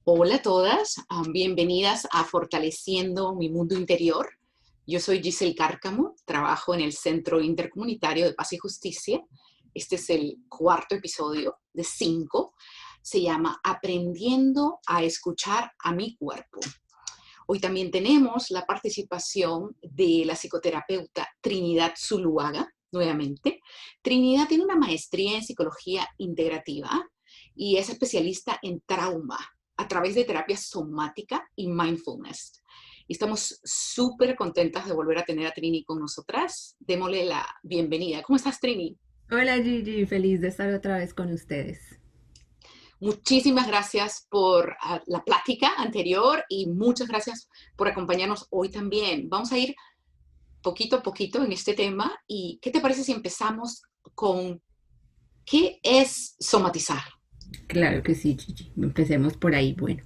Hola a todas, bienvenidas a Fortaleciendo mi Mundo Interior. Yo soy Giselle Cárcamo, trabajo en el Centro Intercomunitario de Paz y Justicia. Este es el cuarto episodio de 5. Se llama Aprendiendo a escuchar a mi cuerpo. Hoy también tenemos la participación de la psicoterapeuta Trinidad Zuluaga, nuevamente. Trinidad tiene una maestría en psicología integrativa y es especialista en trauma a través de terapia somática y mindfulness. Y estamos súper contentas de volver a tener a Trini con nosotras. Démosle la bienvenida. ¿Cómo estás, Trini? Hola Gigi, feliz de estar otra vez con ustedes. Muchísimas gracias por la plática anterior y muchas gracias por acompañarnos hoy también. Vamos a ir poquito a poquito en este tema. ¿Y qué te parece si empezamos con qué es somatizar? Claro que sí, Gigi. Empecemos por ahí. Bueno,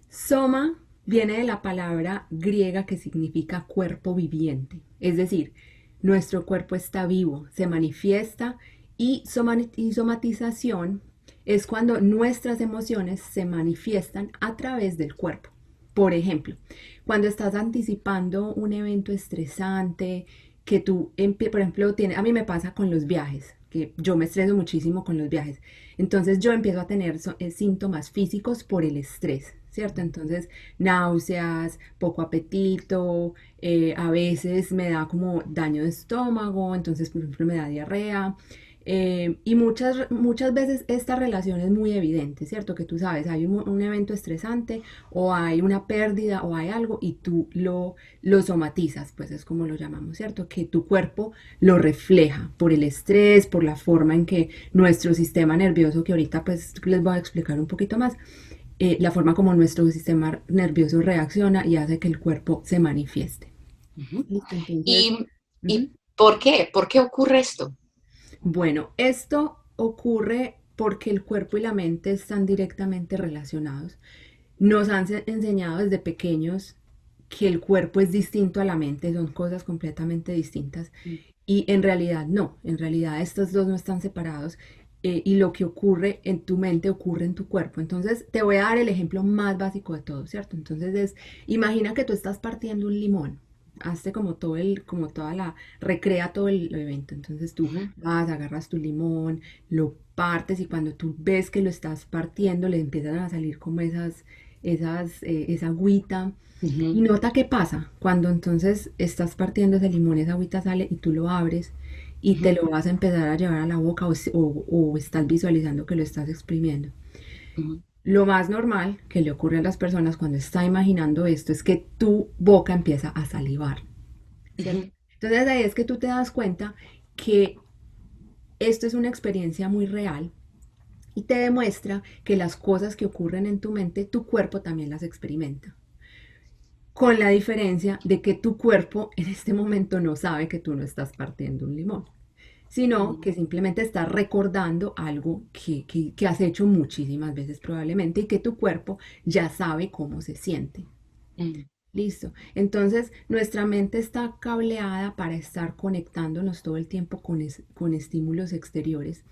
soma viene de la palabra griega que significa cuerpo viviente. Es decir, nuestro cuerpo está vivo, se manifiesta y somatización es cuando nuestras emociones se manifiestan a través del cuerpo. Por ejemplo, cuando estás anticipando un evento estresante, que tú, por ejemplo, a mí me pasa con los viajes, que yo me estreso muchísimo con los viajes. Entonces yo empiezo a tener síntomas físicos por el estrés, ¿cierto? Entonces náuseas, poco apetito, a veces me da como daño de estómago, entonces por ejemplo me da diarrea. Y muchas veces esta relación es muy evidente, ¿cierto? Que tú sabes, hay un evento estresante o hay una pérdida o hay algo y tú lo somatizas, pues es como lo llamamos, ¿cierto? Que tu cuerpo lo refleja por el estrés, por la forma en que nuestro sistema nervioso, que ahorita pues les voy a explicar un poquito más, la forma como nuestro sistema nervioso reacciona y hace que el cuerpo se manifieste. Uh -huh. ¿Listo? Entonces, ¿Y, uh-huh. ¿Y por qué? ¿Por qué ocurre esto? Bueno, esto ocurre porque el cuerpo y la mente están directamente relacionados. Nos han enseñado desde pequeños que el cuerpo es distinto a la mente, son cosas completamente distintas. Y en realidad no, en realidad estos dos no están separados, y lo que ocurre en tu mente ocurre en tu cuerpo. Entonces te voy a dar el ejemplo más básico de todo, ¿cierto? Entonces imagina que tú estás partiendo un limón. Hazte como como toda recrea todo el evento. Entonces Uh tú -huh. vas, agarras tu limón, lo partes y cuando tú ves que lo estás partiendo le empiezan a salir como esa agüita. Uh Y -huh. nota qué pasa cuando entonces estás partiendo ese limón, esa agüita sale y tú lo abres Uh y te -huh. lo vas a empezar a llevar a la boca o estás visualizando que lo estás exprimiendo. Uh -huh. Lo más normal que le ocurre a las personas cuando está imaginando esto es que tu boca empieza a salivar, Uh ¿cierto? -huh. Entonces ahí es que tú te das cuenta que esto es una experiencia muy real y te demuestra que las cosas que ocurren en tu mente, tu cuerpo también las experimenta. Con la diferencia de que tu cuerpo en este momento no sabe que tú no estás partiendo un limón, sino que simplemente estás recordando algo que has hecho muchísimas veces probablemente y que tu cuerpo ya sabe cómo se siente. Uh -huh. Listo. Entonces, nuestra mente está cableada para estar conectándonos todo el tiempo con estímulos exteriores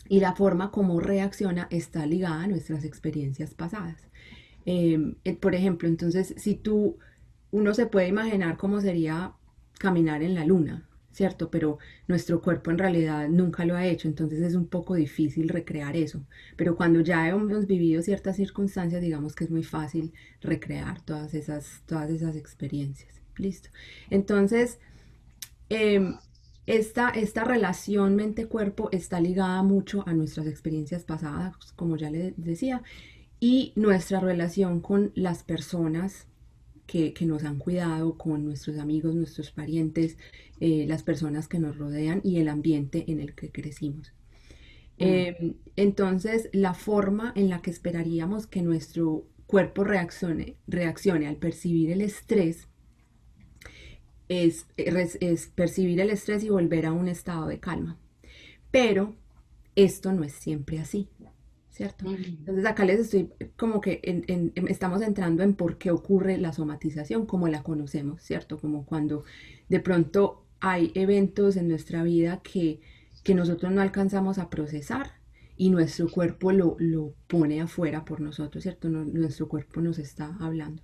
y la forma como reacciona está ligada a nuestras experiencias pasadas. Por ejemplo, entonces, uno se puede imaginar cómo sería caminar en la luna, ¿cierto? Pero nuestro cuerpo en realidad nunca lo ha hecho, entonces es un poco difícil recrear eso. Pero cuando ya hemos vivido ciertas circunstancias, digamos que es muy fácil recrear todas esas experiencias. Listo. Entonces, eh, esta relación mente-cuerpo está ligada mucho a nuestras experiencias pasadas, como ya les decía, y nuestra relación con las personas que nos han cuidado, con nuestros amigos, nuestros parientes, las personas que nos rodean y el ambiente en el que crecimos. Uh -huh. Entonces, la forma en la que esperaríamos que nuestro cuerpo reaccione al percibir el estrés es percibir el estrés y volver a un estado de calma. Pero esto no es siempre así, ¿cierto? Uh -huh. Entonces acá les estoy como que estamos entrando en por qué ocurre la somatización como la conocemos, ¿cierto? Como cuando de pronto hay eventos en nuestra vida que nosotros no alcanzamos a procesar y nuestro cuerpo lo pone afuera por nosotros, ¿cierto? Nuestro cuerpo nos está hablando.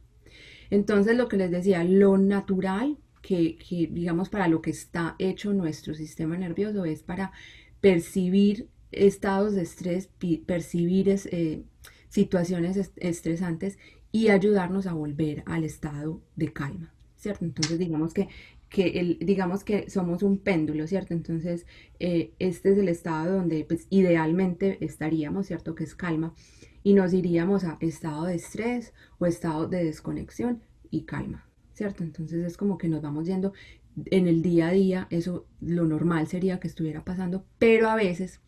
Entonces, lo que les decía, lo natural digamos, para lo que está hecho nuestro sistema nervioso es para percibir estados de estrés, percibir situaciones estresantes y ayudarnos a volver al estado de calma, ¿cierto? Entonces, digamos que somos un péndulo, ¿cierto? Entonces, este es el estado donde pues, idealmente estaríamos, ¿cierto? Que es calma, y nos iríamos a estado de estrés o estado de desconexión y calma, ¿cierto? Entonces es como que nos vamos yendo en el día a día, eso lo normal sería que estuviera pasando, pero a veces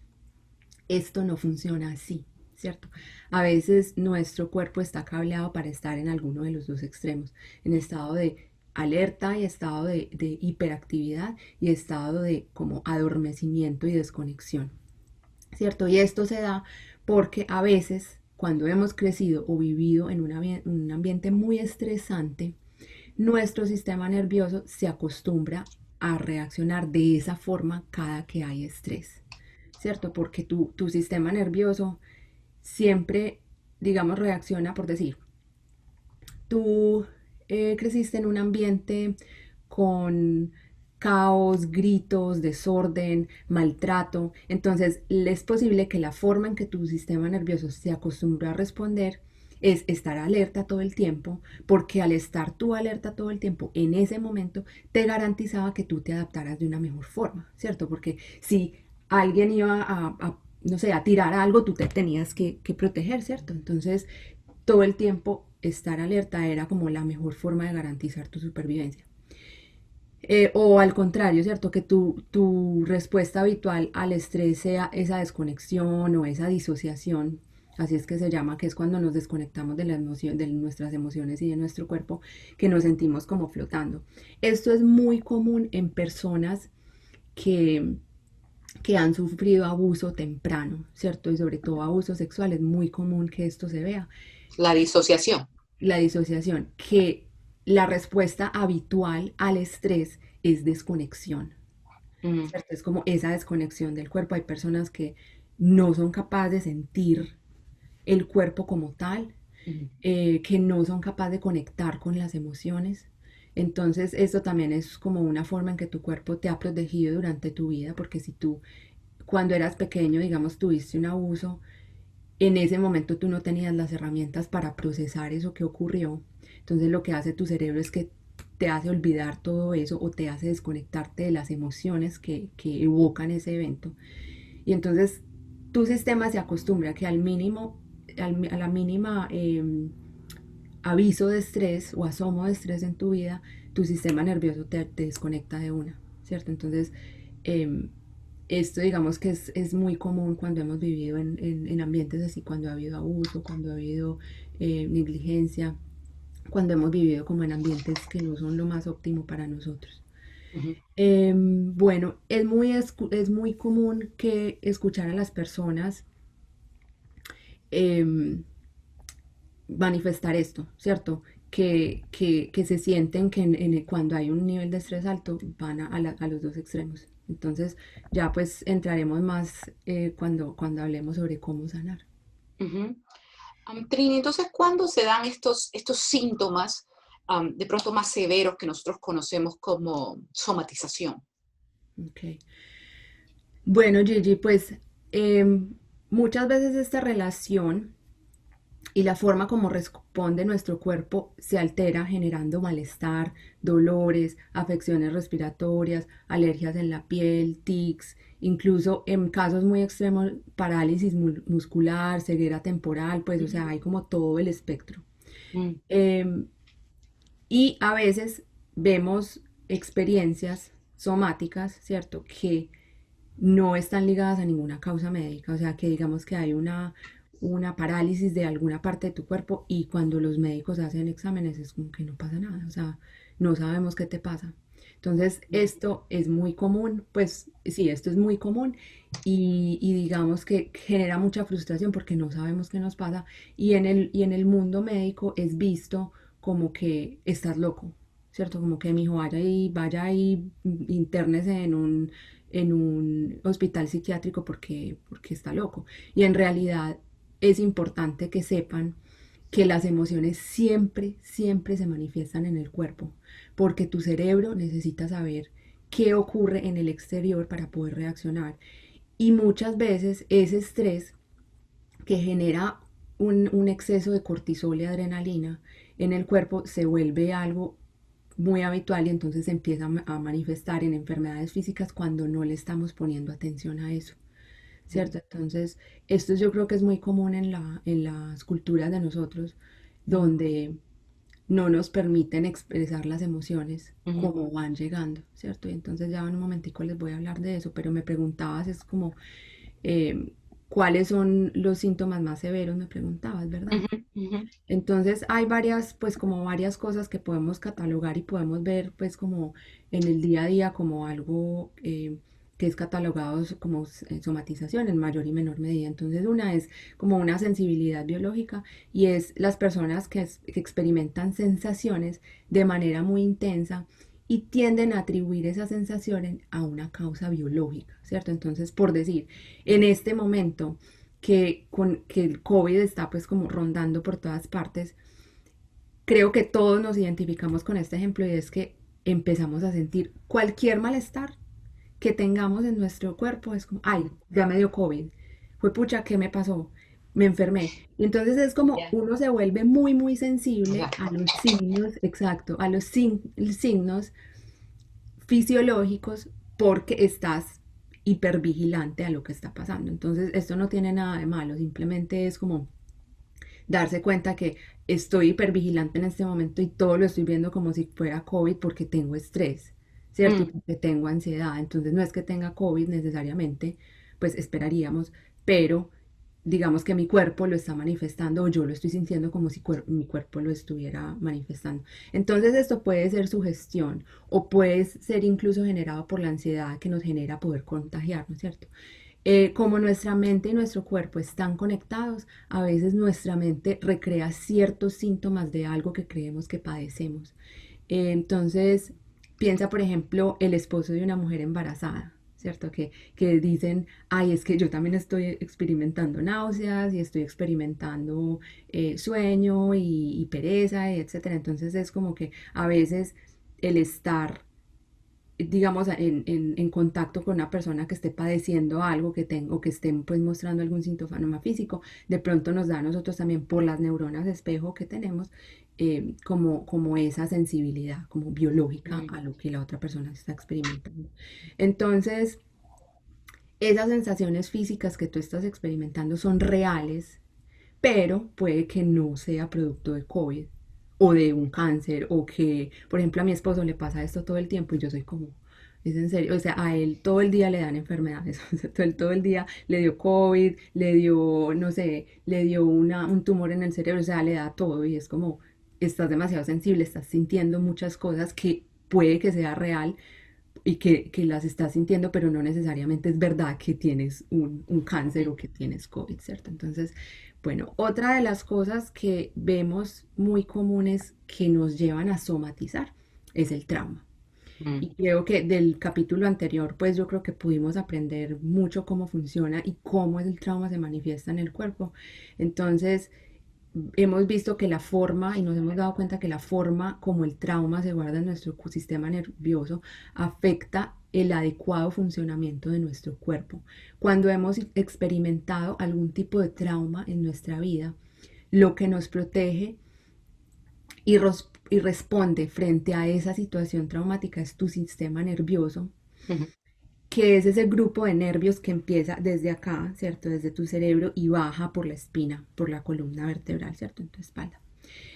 esto no funciona así, ¿cierto? A veces nuestro cuerpo está cableado para estar en alguno de los dos extremos, en estado de alerta y estado de hiperactividad y estado de como adormecimiento y desconexión, ¿cierto? Y esto se da porque a veces cuando hemos crecido o vivido en un ambiente muy estresante, nuestro sistema nervioso se acostumbra a reaccionar de esa forma cada que hay estrés, ¿cierto? Porque tu sistema nervioso siempre, digamos, reacciona por decir, tú creciste en un ambiente con caos, gritos, desorden, maltrato, entonces es posible que la forma en que tu sistema nervioso se acostumbra a responder es estar alerta todo el tiempo, porque al estar tú alerta todo el tiempo, en ese momento te garantizaba que tú te adaptaras de una mejor forma, ¿cierto? Porque si alguien iba no sé, a tirar algo, tú te tenías que proteger, ¿cierto? Entonces, todo el tiempo estar alerta era como la mejor forma de garantizar tu supervivencia. O al contrario, ¿cierto? Que tu respuesta habitual al estrés sea esa desconexión o esa disociación, así es que se llama, que es cuando nos desconectamos de, la emoción, de nuestras emociones y de nuestro cuerpo, que nos sentimos como flotando. Esto es muy común en personas que, que han sufrido abuso temprano, ¿cierto? Y sobre todo abuso sexual, es muy común que esto se vea. La disociación. La disociación, que la respuesta habitual al estrés es desconexión, Mm, ¿cierto? Es como esa desconexión del cuerpo. Hay personas que no son capaces de sentir el cuerpo como tal, mm. que no son capaces de conectar con las emociones. Entonces, esto también es como una forma en que tu cuerpo te ha protegido durante tu vida, porque si tú, cuando eras pequeño, digamos, tuviste un abuso, en ese momento tú no tenías las herramientas para procesar eso que ocurrió. Entonces lo que hace tu cerebro es que te hace olvidar todo eso o te hace desconectarte de las emociones que evocan ese evento. Y entonces tu sistema se acostumbra a que al mínimo, a la mínima aviso de estrés o asomo de estrés en tu vida, tu sistema nervioso te desconecta de una, ¿cierto? Entonces, eh, esto digamos que es muy común cuando hemos vivido en ambientes así, cuando ha habido abuso, cuando ha habido negligencia, cuando hemos vivido como en ambientes que no son lo más óptimo para nosotros. Ujú. Bueno, es muy común que escuchar a las personas eh, manifestar esto, ¿cierto? Que se sienten que cuando hay un nivel de estrés alto van a los dos extremos. Entonces ya pues entraremos más cuando hablemos sobre cómo sanar. Ujú. Trini, entonces, ¿cuándo se dan estos síntomas de pronto más severos que nosotros conocemos como somatización? Okay. Bueno, Gigi, pues muchas veces esta relación y la forma como responde nuestro cuerpo se altera generando malestar, dolores, afecciones respiratorias, alergias en la piel, tics, incluso en casos muy extremos parálisis muscular, ceguera temporal, pues o sea, hay como todo el espectro. Mm, Eh, y a veces vemos experiencias somáticas, ¿cierto? Que no están ligadas a ninguna causa médica, o sea, que digamos que hay una parálisis de alguna parte de tu cuerpo y cuando los médicos hacen exámenes es como que no pasa nada, o sea, no sabemos qué te pasa. Entonces, esto es muy común, pues sí, esto es muy común y digamos que genera mucha frustración porque no sabemos qué nos pasa y en el mundo médico es visto como que estás loco, ¿cierto? Como que mi hijo vaya y internese en un hospital psiquiátrico porque está loco. Y en realidad es importante que sepan que las emociones siempre, siempre se manifiestan en el cuerpo, porque tu cerebro necesita saber qué ocurre en el exterior para poder reaccionar. Y muchas veces ese estrés que genera un exceso de cortisol y adrenalina en el cuerpo se vuelve algo muy habitual y entonces se empieza a manifestar en enfermedades físicas cuando no le estamos poniendo atención a eso, ¿cierto? Entonces, esto yo creo que es muy común en las culturas de nosotros, donde no nos permiten expresar las emociones Ujú. como van llegando, ¿cierto? Y entonces ya en un momentico les voy a hablar de eso, pero me preguntabas, es como, eh, ¿cuáles son los síntomas más severos? Me preguntabas, ¿verdad? Ujú, ujú. Entonces hay varias, pues como varias cosas que podemos catalogar y podemos ver pues como en el día a día como algo que es catalogado como somatización en mayor y menor medida. Entonces una es como una sensibilidad biológica y es las personas que experimentan sensaciones de manera muy intensa y tienden a atribuir esas sensaciones a una causa biológica, ¿cierto? Entonces, por decir, en este momento que el COVID está pues como rondando por todas partes, creo que todos nos identificamos con este ejemplo y es que empezamos a sentir cualquier malestar que tengamos en nuestro cuerpo, es como, ay, ya me dio COVID, fue pucha, ¿qué me pasó? Me enfermé. Y entonces es como Ya. uno se vuelve muy, muy sensible Exacto. a los signos, exacto, a los signos fisiológicos porque estás hipervigilante a lo que está pasando. Entonces, esto no tiene nada de malo, simplemente es como darse cuenta que estoy hipervigilante en este momento y todo lo estoy viendo como si fuera COVID porque tengo estrés, ¿cierto? Y Mm, porque tengo ansiedad. Entonces, no es que tenga COVID necesariamente, pues esperaríamos, pero digamos que mi cuerpo lo está manifestando o yo lo estoy sintiendo como si mi cuerpo lo estuviera manifestando. Entonces esto puede ser sugestión o puede ser incluso generado por la ansiedad que nos genera poder contagiarnos, ¿cierto? Como nuestra mente y nuestro cuerpo están conectados, a veces nuestra mente recrea ciertos síntomas de algo que creemos que padecemos. Entonces, piensa, por ejemplo, el esposo de una mujer embarazada, ¿cierto? Que dicen, ay, es que yo también estoy experimentando náuseas y estoy experimentando sueño y pereza, y etcétera. Entonces es como que a veces el estar digamos, en contacto con una persona que esté padeciendo algo que tenga, o que estén pues mostrando algún síntoma físico, de pronto nos da a nosotros también por las neuronas de espejo que tenemos, como esa sensibilidad, como biológica mm, a lo que la otra persona está experimentando. Entonces, esas sensaciones físicas que tú estás experimentando son reales, pero puede que no sea producto de COVID o de un cáncer o que, por ejemplo, a mi esposo le pasa esto todo el tiempo y yo soy como, es en serio, o sea, a él todo el día le dan enfermedades, o sea, todo el día le dio COVID, le dio, no sé, le dio un tumor en el cerebro, o sea, le da todo y es como, estás demasiado sensible, estás sintiendo muchas cosas que puede que sea real y que las estás sintiendo, pero no necesariamente es verdad que tienes un cáncer mm, o que tienes COVID, ¿cierto? Entonces, bueno, otra de las cosas que vemos muy comunes que nos llevan a somatizar es el trauma. mm. Y creo que del capítulo anterior, pues yo creo que pudimos aprender mucho cómo funciona y cómo el trauma se manifiesta en el cuerpo. Entonces, hemos visto que la forma, y nos hemos dado cuenta que la forma como el trauma se guarda en nuestro sistema nervioso afecta el adecuado funcionamiento de nuestro cuerpo. Cuando hemos experimentado algún tipo de trauma en nuestra vida, lo que nos protege y responde frente a esa situación traumática es tu sistema nervioso, Ujú. que es ese grupo de nervios que empieza desde acá, ¿cierto? Desde tu cerebro y baja por la espina, por la columna vertebral, ¿cierto? En tu espalda.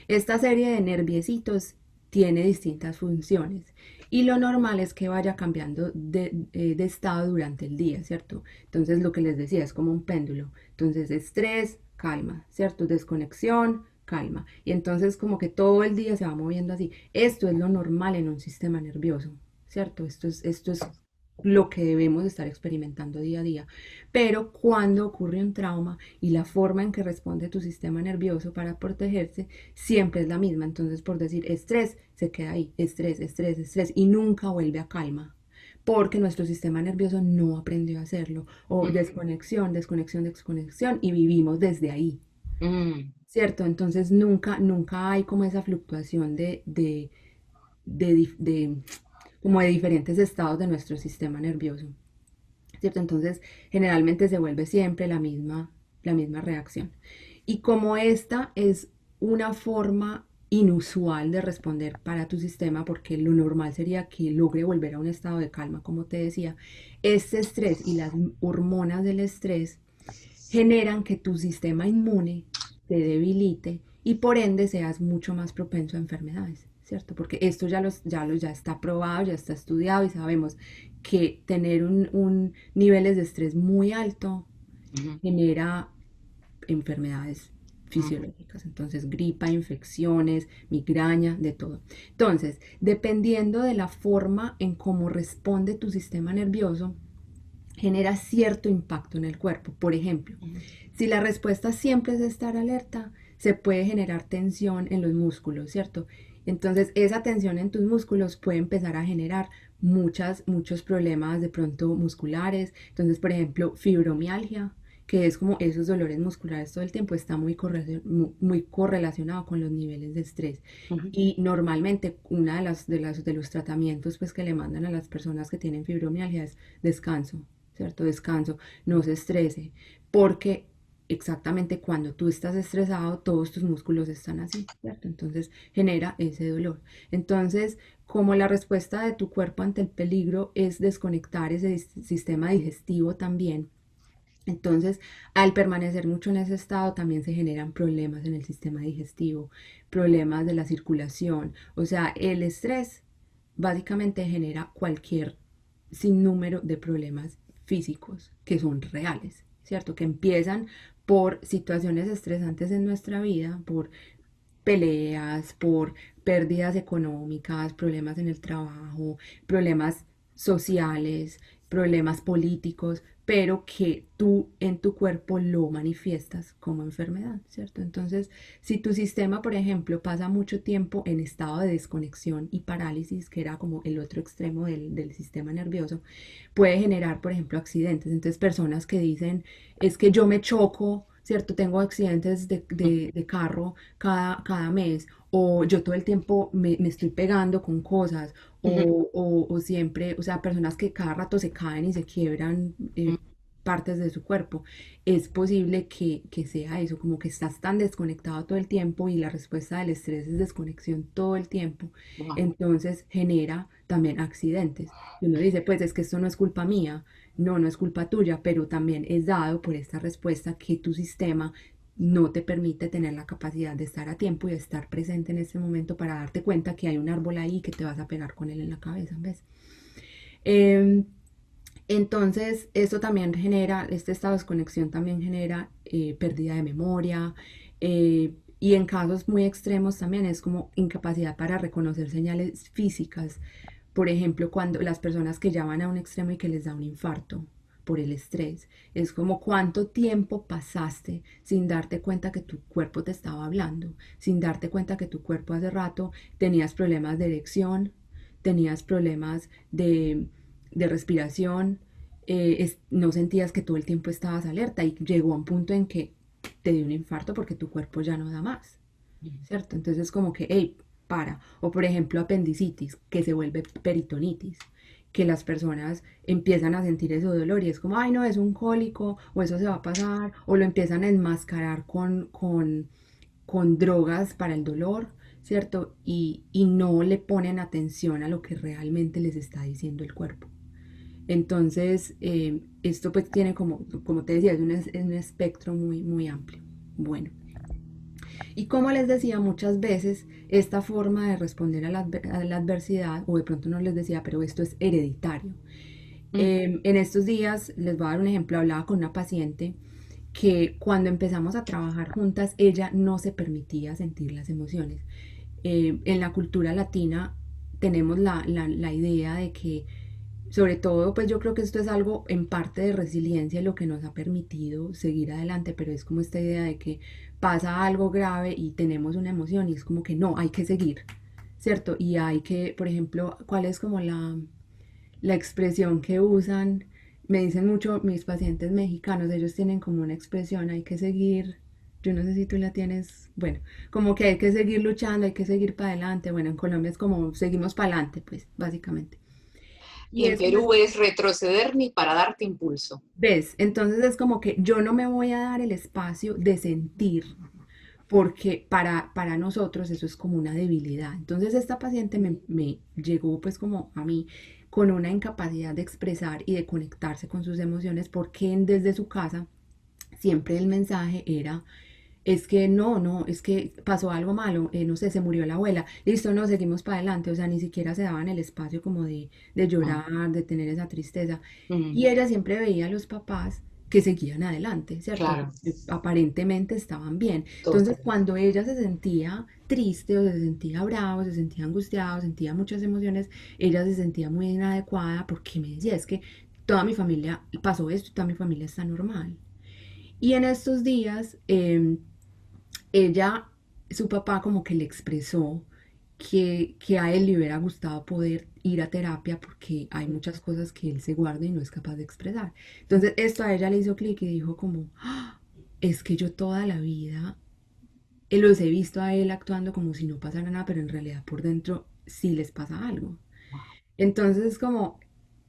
Esta serie de nerviecitos tiene distintas funciones y lo normal es que vaya cambiando de estado durante el día, ¿cierto? Entonces lo que les decía es como un péndulo. Entonces estrés, calma, ¿cierto? Desconexión, calma. Y entonces como que todo el día se va moviendo así. Esto es lo normal en un sistema nervioso, ¿cierto? Esto es lo que debemos estar experimentando día a día. Pero cuando ocurre un trauma y la forma en que responde tu sistema nervioso para protegerse siempre es la misma. Entonces, por decir estrés, se queda ahí, estrés, estrés, estrés y nunca vuelve a calma. porque nuestro sistema nervioso no aprendió a hacerlo, o desconexión, desconexión, desconexión, y vivimos desde ahí, Mm, ¿cierto? Entonces nunca hay como esa fluctuación de como de diferentes estados de nuestro sistema nervioso, ¿cierto? Entonces generalmente se vuelve siempre la misma reacción. Y como esta es una forma inusual de responder para tu sistema, porque lo normal sería que logre volver a un estado de calma, como te decía, este estrés y las hormonas del estrés generan que tu sistema inmune se debilite y por ende seas mucho más propenso a enfermedades, ¿cierto? Porque esto ya está probado, ya está estudiado y sabemos que tener niveles de estrés muy alto ujú, genera enfermedades ujú, fisiológicas, entonces gripa, infecciones, migraña, de todo. Entonces, dependiendo de la forma en cómo responde tu sistema nervioso, genera cierto impacto en el cuerpo. Por ejemplo, ujú, si la respuesta siempre es estar alerta, se puede generar tensión en los músculos, ¿cierto? Entonces, esa tensión en tus músculos puede empezar a generar muchos problemas de pronto musculares. Entonces, por ejemplo, fibromialgia, que es como esos dolores musculares todo el tiempo, está muy correlacionado con los niveles de estrés. ujú, Y normalmente una de los tratamientos pues, que le mandan a las personas que tienen fibromialgia es descanso, ¿cierto? Descanso, no se estrese, porque exactamente cuando tú estás estresado, todos tus músculos están así, ¿cierto? Entonces genera ese dolor. Entonces, como la respuesta de tu cuerpo ante el peligro es desconectar ese sistema digestivo también, entonces, al permanecer mucho en ese estado, también se generan problemas en el sistema digestivo, problemas de la circulación. O sea, el estrés básicamente genera cualquier sinnúmero de problemas físicos que son reales, ¿cierto? Que empiezan por situaciones estresantes en nuestra vida, por peleas, por pérdidas económicas, problemas en el trabajo, problemas sociales, problemas políticos, pero que tú en tu cuerpo lo manifiestas como enfermedad, ¿cierto? Entonces, si tu sistema, por ejemplo, pasa mucho tiempo en estado de desconexión y parálisis, que era como el otro extremo del sistema nervioso, puede generar, por ejemplo, accidentes. Entonces, personas que dicen, es que yo me choco, ¿cierto? Tengo accidentes de carro cada mes, o yo todo el tiempo me estoy pegando con cosas, ujú, o siempre, o sea, personas que cada rato se caen y se quiebran ujú. partes de su cuerpo. Es posible que sea eso, como que estás tan desconectado todo el tiempo y la respuesta del estrés es desconexión todo el tiempo. Wow. Entonces genera también accidentes. Y uno dice, pues es que esto no es culpa mía, no es culpa tuya, pero también es dado por esta respuesta que tu sistema no te permite tener la capacidad de estar a tiempo y de estar presente en este momento para darte cuenta que hay un árbol ahí que te vas a pegar con él en la cabeza, ¿ves? Eh, entonces, esto también genera, este estado de desconexión también genera pérdida de memoria, y en casos muy extremos también es como incapacidad para reconocer señales físicas. Por ejemplo, cuando las personas que ya van a un extremo y que les da un infarto por el estrés, es como cuánto tiempo pasaste sin darte cuenta que tu cuerpo te estaba hablando, sin darte cuenta que tu cuerpo hace rato tenías problemas de erección, tenías problemas de respiración, no sentías que todo el tiempo estabas alerta y llegó a un punto en que te dio un infarto porque tu cuerpo ya no da más, ¿cierto? Entonces como que, hey, para. O por ejemplo apendicitis, que se vuelve peritonitis, que las personas empiezan a sentir ese dolor y es como, ay no, es un cólico, o eso se va a pasar, o lo empiezan a enmascarar con drogas para el dolor, ¿cierto? Y no le ponen atención a lo que realmente les está diciendo el cuerpo. Entonces, esto pues tiene como te decía, es un espectro muy amplio. Bueno, y como les decía muchas veces, esta forma de responder a la adversidad, o de pronto no les decía, pero esto es hereditario. Mm, En estos días, les voy a dar un ejemplo, hablaba con una paciente que cuando empezamos a trabajar juntas, ella no se permitía sentir las emociones. En la cultura latina tenemos la idea de que, sobre todo, pues yo creo que esto es algo en parte de resiliencia, lo que nos ha permitido seguir adelante, pero es como esta idea de que pasa algo grave y tenemos una emoción y es como que no, hay que seguir, ¿cierto? Y hay que, por ejemplo, ¿cuál es como la expresión que usan, me dicen mucho mis pacientes mexicanos, ellos tienen como una expresión, hay que seguir, yo no sé si tú la tienes, bueno, como que hay que seguir luchando, hay que seguir para adelante, bueno, en Colombia es como seguimos para adelante, pues, básicamente. Y Y en eso me, Perú es retroceder ni para darte impulso. ¿ves? Entonces es como que yo no me voy a dar el espacio de sentir porque para nosotros eso es como una debilidad. Entonces esta paciente me llegó pues como a mí con una incapacidad de expresar y de conectarse con sus emociones porque desde su casa siempre el mensaje era, es que no, es que pasó algo malo, no sé, se murió la abuela, listo, no, seguimos para adelante, o sea, ni siquiera se daban el espacio como de Ah, llorar, de tener esa tristeza. Y mm, ella siempre veía a los papás que seguían adelante, ¿cierto? claro, Aparentemente estaban bien. Entonces, total. cuando ella se sentía triste o se sentía bravo, se sentía angustiado, sentía muchas emociones, ella se sentía muy inadecuada porque me decía, es que toda mi familia pasó esto, toda mi familia está normal. Y en estos días, ella, su papá como que le expresó que a él le hubiera gustado poder ir a terapia porque hay muchas cosas que él se guarda y no es capaz de expresar. Entonces esto a ella le hizo clic y dijo como, "Ah, es que yo toda la vida los he visto a él actuando como si no pasara nada, pero en realidad por dentro sí les pasa algo". Entonces es como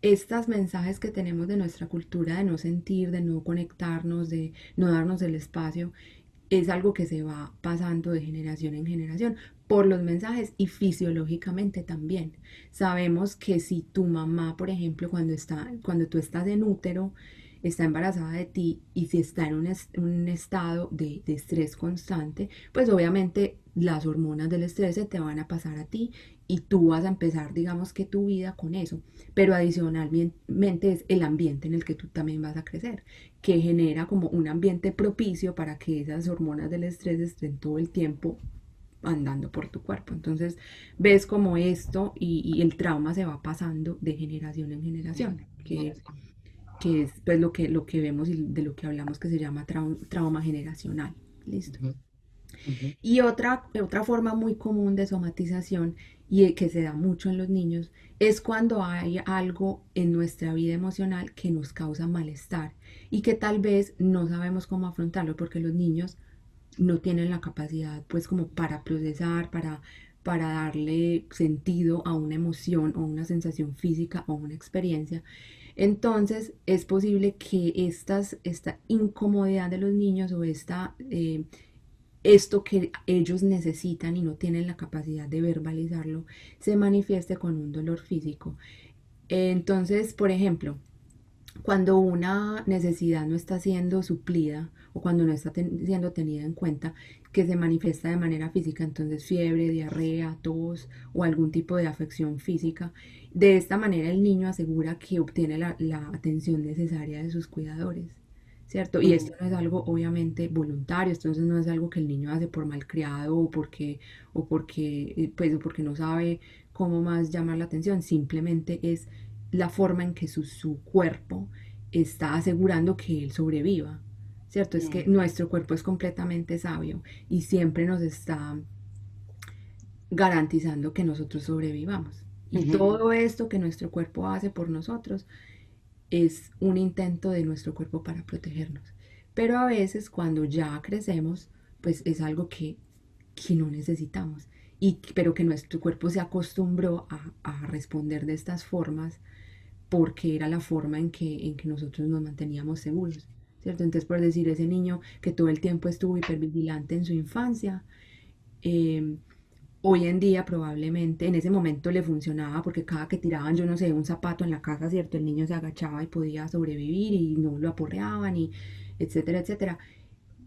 estos mensajes que tenemos de nuestra cultura de no sentir, de no conectarnos, de no darnos el espacio, es algo que se va pasando de generación en generación por los mensajes y fisiológicamente también. Sabemos que si tu mamá, por ejemplo, cuando tú estás en útero, está embarazada de ti y si está en un estado de estrés constante, pues obviamente las hormonas del estrés se te van a pasar a ti y tú vas a empezar, digamos que tu vida con eso. Pero adicionalmente es el ambiente en el que tú también vas a crecer, que genera como un ambiente propicio para que esas hormonas del estrés estén todo el tiempo andando por tu cuerpo. Entonces ves como esto y el trauma se va pasando de generación en generación, que es pues lo que vemos y de lo que hablamos que se llama trauma generacional. Listo. Ujú, ujú. Y otra forma muy común de somatización y que se da mucho en los niños es cuando hay algo en nuestra vida emocional que nos causa malestar y que tal vez no sabemos cómo afrontarlo porque los niños no tienen la capacidad pues como para procesar, para darle sentido a una emoción o una sensación física o una experiencia. Entonces es posible que esta incomodidad de los niños o esto que ellos necesitan y no tienen la capacidad de verbalizarlo, se manifieste con un dolor físico. Entonces, por ejemplo, cuando una necesidad no está siendo suplida o cuando no está siendo tenida en cuenta, que se manifiesta de manera física, entonces fiebre, diarrea, tos o algún tipo de afección física, de esta manera el niño asegura que obtiene la atención necesaria de sus cuidadores. ¿Cierto? Y Mm, esto no es algo obviamente voluntario, entonces no es algo que el niño hace por malcriado o porque no sabe cómo más llamar la atención, simplemente es la forma en que su cuerpo está asegurando que él sobreviva, ¿cierto? Es que mm, nuestro cuerpo es completamente sabio y siempre nos está garantizando que nosotros sobrevivamos. Y ujú. todo esto que nuestro cuerpo hace por nosotros es un intento de nuestro cuerpo para protegernos. Pero a veces cuando ya crecemos, pues es algo que no necesitamos, pero que nuestro cuerpo se acostumbró a responder de estas formas porque era la forma en que nosotros nos manteníamos seguros, ¿cierto? Entonces, por decir, ese niño que todo el tiempo estuvo hipervigilante en su infancia, eh, hoy en día probablemente en ese momento le funcionaba porque cada que tiraban, yo no sé, un zapato en la casa, ¿cierto? El niño se agachaba y podía sobrevivir y no lo aporreaban y etcétera, etcétera.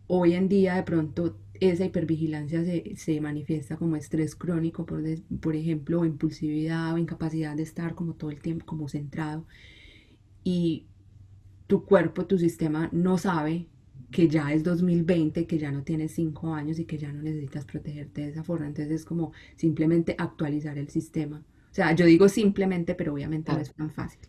Hoy en día de pronto esa hipervigilancia se manifiesta como estrés crónico, por ejemplo, o impulsividad o incapacidad de estar como todo el tiempo como centrado y tu cuerpo, tu sistema no sabe que ya es 2020, que ya no tienes 5 años y que ya no necesitas protegerte de esa forma. Entonces es como simplemente actualizar el sistema. O sea, yo digo simplemente, pero obviamente no Claro, es tan fácil.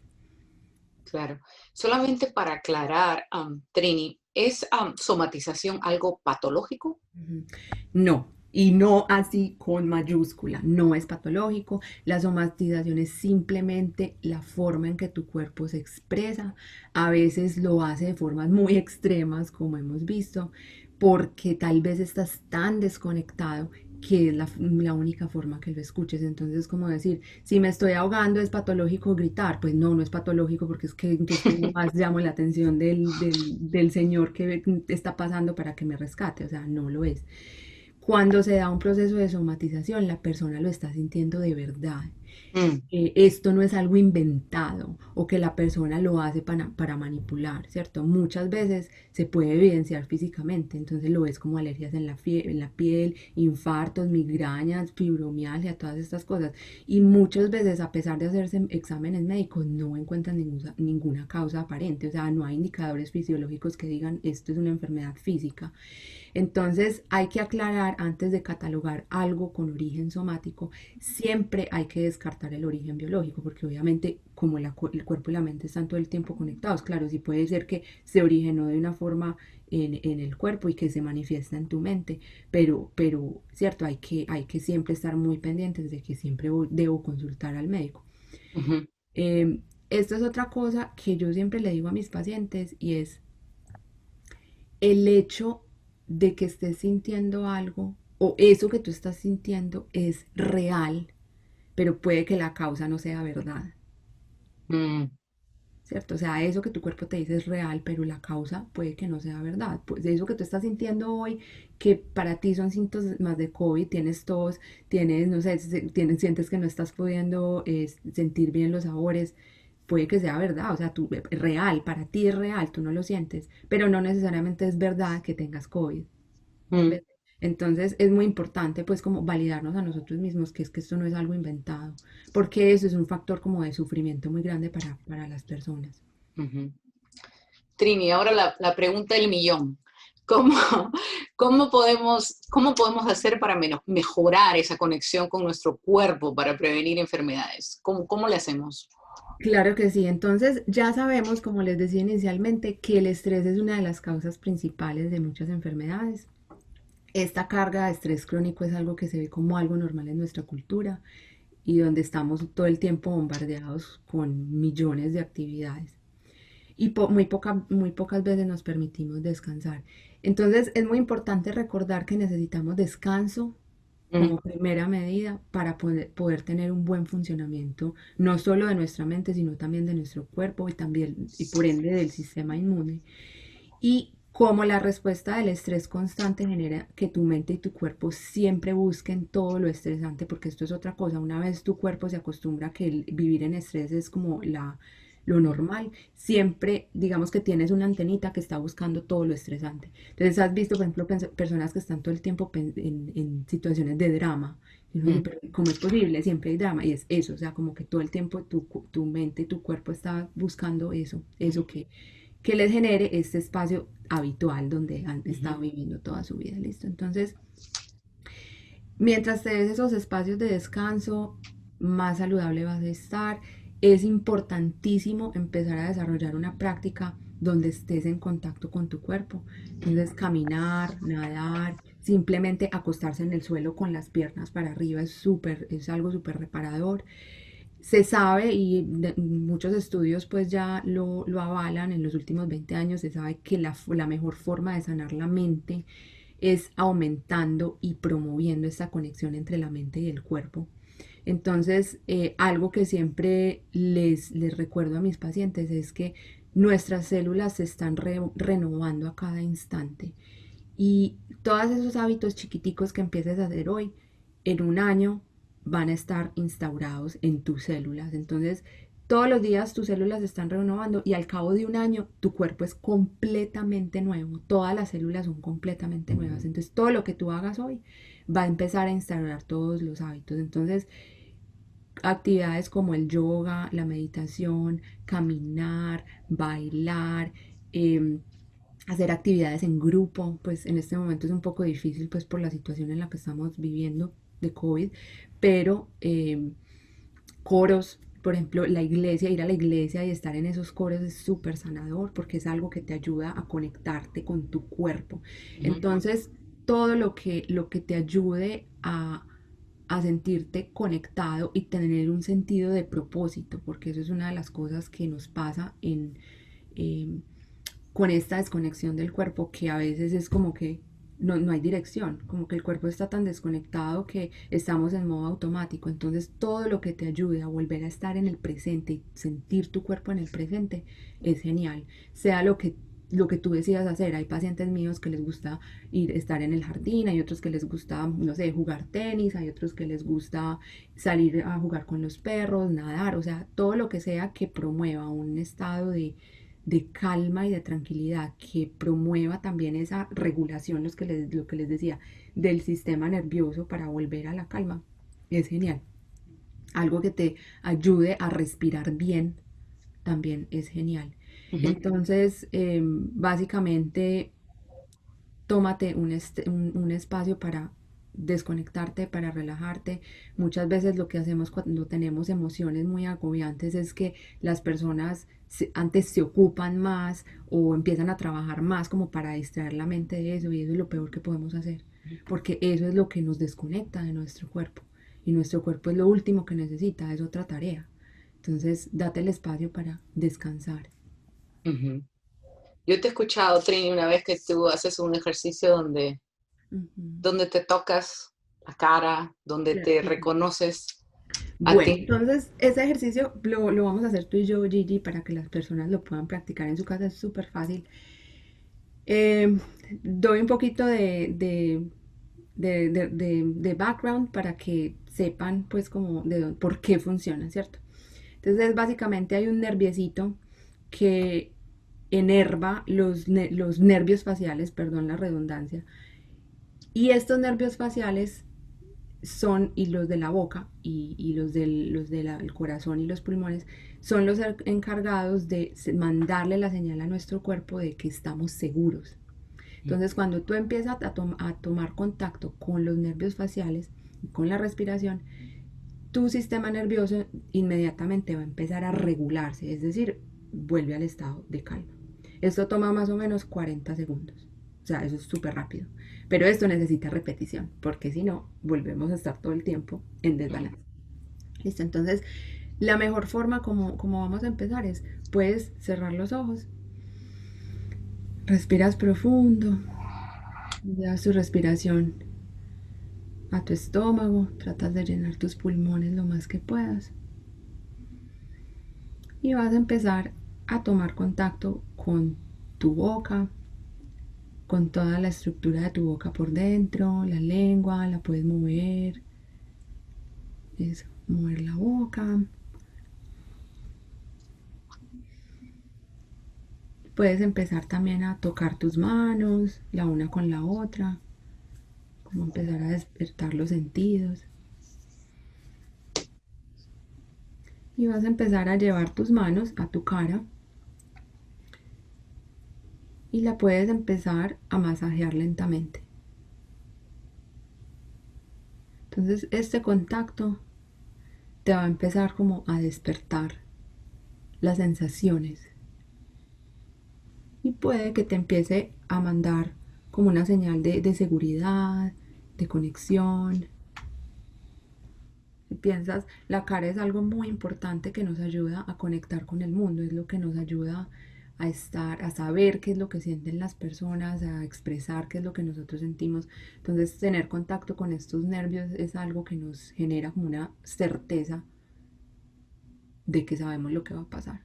claro. Solamente para aclarar, Trini, ¿es somatización algo patológico? Ujú. No. Y no así con mayúscula, no es patológico. La somatización es simplemente la forma en que tu cuerpo se expresa. A veces lo hace de formas muy extremas, como hemos visto, porque tal vez estás tan desconectado que es la única forma que lo escuches. Entonces, como decir, si me estoy ahogando, ¿es patológico gritar? Pues no, no es patológico porque es que entonces como más llamo la atención del señor que está pasando para que me rescate. O sea, no lo es. Cuando se da un proceso de somatización, la persona lo está sintiendo de verdad. Mm, Esto no es algo inventado o que la persona lo hace para manipular, ¿cierto? Muchas veces se puede evidenciar físicamente, entonces lo ves como alergias en la piel, infartos, migrañas, fibromialgia, todas estas cosas. Y muchas veces, a pesar de hacerse exámenes médicos, no encuentran ninguna causa aparente, o sea, no hay indicadores fisiológicos que digan esto es una enfermedad física. Entonces hay que aclarar antes de catalogar algo con origen somático, siempre hay que descartar el origen biológico, porque obviamente como el cuerpo y la mente están todo el tiempo conectados, claro, sí puede ser que se originó de una forma en el cuerpo y que se manifiesta en tu mente, pero cierto, hay que siempre estar muy pendientes de que siempre debo consultar al médico. ujú. Esto es otra cosa que yo siempre le digo a mis pacientes y es el hecho de que estés sintiendo algo o eso que tú estás sintiendo es real, pero puede que la causa no sea verdad, Mm, ¿cierto? O sea, eso que tu cuerpo te dice es real, pero la causa puede que no sea verdad. Pues eso que tú estás sintiendo hoy, que para ti son síntomas de COVID, tienes tos, tienes, no sé, sientes que no estás pudiendo sentir bien los sabores, puede que sea verdad, o sea, real, para ti es real, tú no lo sientes, pero no necesariamente es verdad que tengas COVID. mm, ¿Ves? Entonces es muy importante pues como validarnos a nosotros mismos que es que esto no es algo inventado, porque eso es un factor como de sufrimiento muy grande para las personas. ujú. Trini, ahora la pregunta del millón. ¿Cómo, cómo podemos hacer para mejorar esa conexión con nuestro cuerpo para prevenir enfermedades? ¿Cómo le hacemos? Claro que sí, entonces ya sabemos, como les decía inicialmente, que el estrés es una de las causas principales de muchas enfermedades. Esta carga de estrés crónico es algo que se ve como algo normal en nuestra cultura y donde estamos todo el tiempo bombardeados con millones de actividades. Y muy pocas veces nos permitimos descansar. Entonces es muy importante recordar que necesitamos descanso Mm, como primera medida para poder tener un buen funcionamiento, no solo de nuestra mente, sino también de nuestro cuerpo y también, y por ende, del sistema inmune. Y como la respuesta del estrés constante genera que tu mente y tu cuerpo siempre busquen todo lo estresante, porque esto es otra cosa, una vez tu cuerpo se acostumbra a que vivir en estrés es como lo normal, siempre digamos que tienes una antenita que está buscando todo lo estresante. Entonces has visto, por ejemplo, personas que están todo el tiempo en situaciones de drama. Y uno dice, mm, pero ¿cómo es posible? Siempre hay drama. Y es eso, o sea, como que todo el tiempo tu mente y tu cuerpo está buscando eso que les genere este espacio habitual donde han ujú, estado viviendo toda su vida, ¿listo? Entonces, mientras te des esos espacios de descanso, más saludable vas a estar. Es importantísimo empezar a desarrollar una práctica donde estés en contacto con tu cuerpo. Entonces, caminar, nadar, simplemente acostarse en el suelo con las piernas para arriba es algo súper reparador. Se sabe y muchos estudios pues ya lo avalan en los últimos 20 años, se sabe que la mejor forma de sanar la mente es aumentando y promoviendo esta conexión entre la mente y el cuerpo. Entonces, algo que siempre les recuerdo a mis pacientes es que nuestras células se están renovando a cada instante y todos esos hábitos chiquiticos que empieces a hacer hoy, en un año van a estar instaurados en tus células. Entonces, todos los días tus células se están renovando y al cabo de un año tu cuerpo es completamente nuevo. Todas las células son completamente nuevas. Entonces, todo lo que tú hagas hoy va a empezar a instaurar todos los hábitos. Entonces, actividades como el yoga, la meditación, caminar, bailar, hacer actividades en grupo, pues en este momento es un poco difícil pues por la situación en la que estamos viviendo de COVID, pero coros, por ejemplo, la iglesia, ir a la iglesia y estar en esos coros es súper sanador porque es algo que te ayuda a conectarte con tu cuerpo. ujú. Entonces, todo lo que te ayude a sentirte conectado y tener un sentido de propósito, porque eso es una de las cosas que nos pasa eh, con esta desconexión del cuerpo, que a veces es como que no hay dirección, como que el cuerpo está tan desconectado que estamos en modo automático. Entonces todo lo que te ayude a volver a estar en el presente y sentir tu cuerpo en el presente es genial, sea lo que tú decidas hacer. Hay pacientes míos que les gusta estar en el jardín, hay otros que les gusta, no sé, jugar tenis, hay otros que les gusta salir a jugar con los perros, nadar, o sea, todo lo que sea que promueva un estado de calma y de tranquilidad, que promueva también esa regulación, lo que les decía, del sistema nervioso para volver a la calma, es genial. Algo que te ayude a respirar bien también es genial. Ujú. Entonces, básicamente, tómate un espacio para desconectarte, para relajarte. Muchas veces lo que hacemos cuando tenemos emociones muy agobiantes es que las personas antes se ocupan más o empiezan a trabajar más como para distraer la mente de eso, y eso es lo peor que podemos hacer, porque eso es lo que nos desconecta de nuestro cuerpo, y nuestro cuerpo es lo último que necesita, es otra tarea. Entonces, date el espacio para descansar. Ujú. Yo te he escuchado, Trini, una vez que tú haces un ejercicio Ujú. donde te tocas la cara, donde Claro te que sí. reconoces a Bueno, ti. entonces ese ejercicio lo vamos a hacer tú y yo, Gigi, para que las personas lo puedan practicar en su casa. Es súper fácil. Eh, Doy un poquito de background para que sepan pues como por qué funciona, ¿cierto? Entonces básicamente hay un nerviecito que enerva los nervios faciales, perdón la redundancia, y estos nervios faciales son, y los de la boca y el corazón y los pulmones, son los encargados de mandarle la señal a nuestro cuerpo de que estamos seguros. Entonces, cuando tú empiezas a tomar contacto con los nervios faciales y con la respiración, tu sistema nervioso inmediatamente va a empezar a regularse, es decir, vuelve al estado de calma. Esto toma más o menos 40 segundos. O sea, eso es súper rápido. Pero esto necesita repetición, porque si no, volvemos a estar todo el tiempo en desbalance. Listo, entonces la mejor forma como vamos a empezar es, puedes cerrar los ojos, respiras profundo, das tu respiración a tu estómago, tratas de llenar tus pulmones lo más que puedas, y vas a empezar a tomar contacto con tu boca, con toda la estructura de tu boca por dentro, la lengua, la puedes mover, es mover la boca. Puedes empezar también a tocar tus manos, la una con la otra, como empezar a despertar los sentidos. Y vas a empezar a llevar tus manos a tu cara y la puedes empezar a masajear lentamente. Entonces este contacto te va a empezar como a despertar las sensaciones, y puede que te empiece a mandar como una señal de seguridad, de conexión. Si piensas, la cara es algo muy importante que nos ayuda a conectar con el mundo, es lo que nos ayuda a estar, a saber qué es lo que sienten las personas, a expresar qué es lo que nosotros sentimos. Entonces, tener contacto con estos nervios es algo que nos genera como una certeza de que sabemos lo que va a pasar.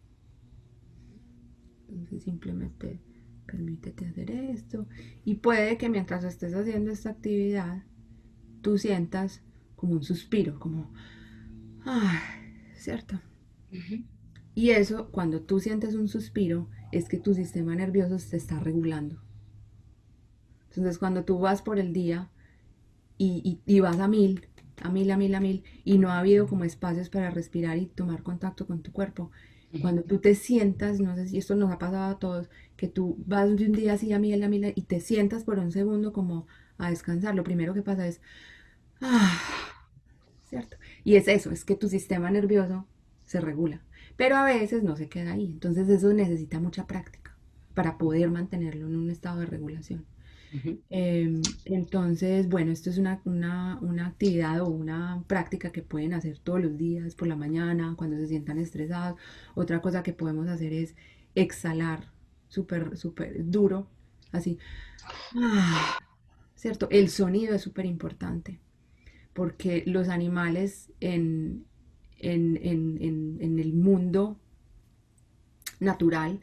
Entonces, simplemente permítete hacer esto, y puede que mientras estés haciendo esta actividad tú sientas como un suspiro, como ay, ¿cierto? Ujú. Y eso, cuando tú sientes un suspiro, es que tu sistema nervioso se está regulando. Entonces, cuando tú vas por el día y vas a mil, a mil, a mil, a mil, y no ha habido como espacios para respirar y tomar contacto con tu cuerpo, Ujú. cuando tú te sientas, no sé si esto nos ha pasado a todos, que tú vas de un día así a mil, y te sientas por un segundo como a descansar, lo primero que pasa es, ah, ¿cierto? Y es eso, es que tu sistema nervioso se regula, pero a veces no se queda ahí, entonces eso necesita mucha práctica para poder mantenerlo en un estado de regulación. Ujú. Entonces, bueno, esto es una actividad o una práctica que pueden hacer todos los días, por la mañana, cuando se sientan estresados. Otra cosa que podemos hacer es exhalar súper, súper duro, así. Ah, ¿cierto? El sonido es súper importante porque los animales en el mundo natural,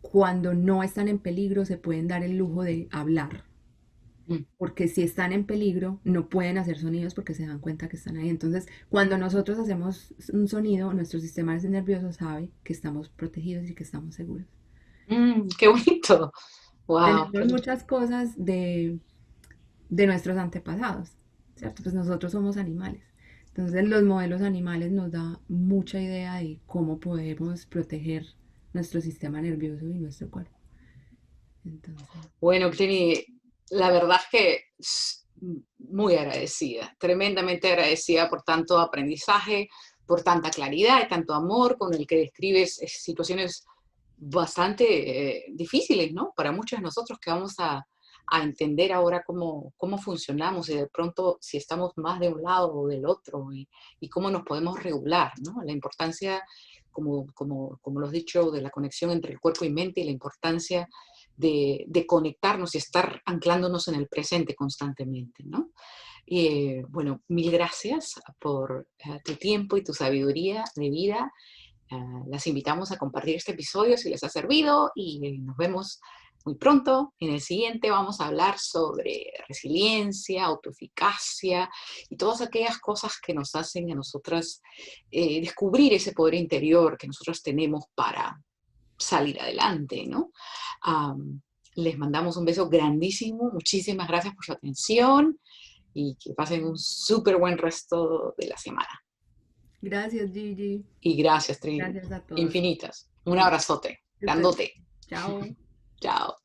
cuando no están en peligro, se pueden dar el lujo de hablar. Mm. Porque si están en peligro, no pueden hacer sonidos porque se dan cuenta que están ahí. Entonces, cuando nosotros hacemos un sonido, nuestro sistema nervioso sabe que estamos protegidos y que estamos seguros. Qué bonito. Wow. Tenemos muchas cosas de nuestros antepasados, ¿cierto? Pues nosotros somos animales. Entonces los modelos animales nos da mucha idea de cómo podemos proteger nuestro sistema nervioso y nuestro cuerpo. Entonces, Bueno, Clini, la verdad es que muy agradecida, tremendamente agradecida por tanto aprendizaje, por tanta claridad y tanto amor con el que describes situaciones bastante difíciles, ¿no? Para muchos de nosotros que vamos a entender ahora cómo funcionamos y de pronto si estamos más de un lado o del otro y cómo nos podemos regular, ¿no? La importancia, como lo has dicho, de la conexión entre el cuerpo y mente y la importancia de conectarnos y estar anclándonos en el presente constantemente, ¿no? Bueno, mil gracias por tu tiempo y tu sabiduría de vida. Las invitamos a compartir este episodio si les ha servido y nos vemos muy pronto. En el siguiente vamos a hablar sobre resiliencia, autoeficacia y todas aquellas cosas que nos hacen a nosotras descubrir ese poder interior que nosotros tenemos para salir adelante, ¿no? Um, Les mandamos un beso grandísimo. Muchísimas gracias por su atención y que pasen un súper buen resto de la semana. gracias Gigi, Y gracias, Trini. gracias a todos. Infinitas. Un abrazote. Súper. Grandote. Chao. Chao.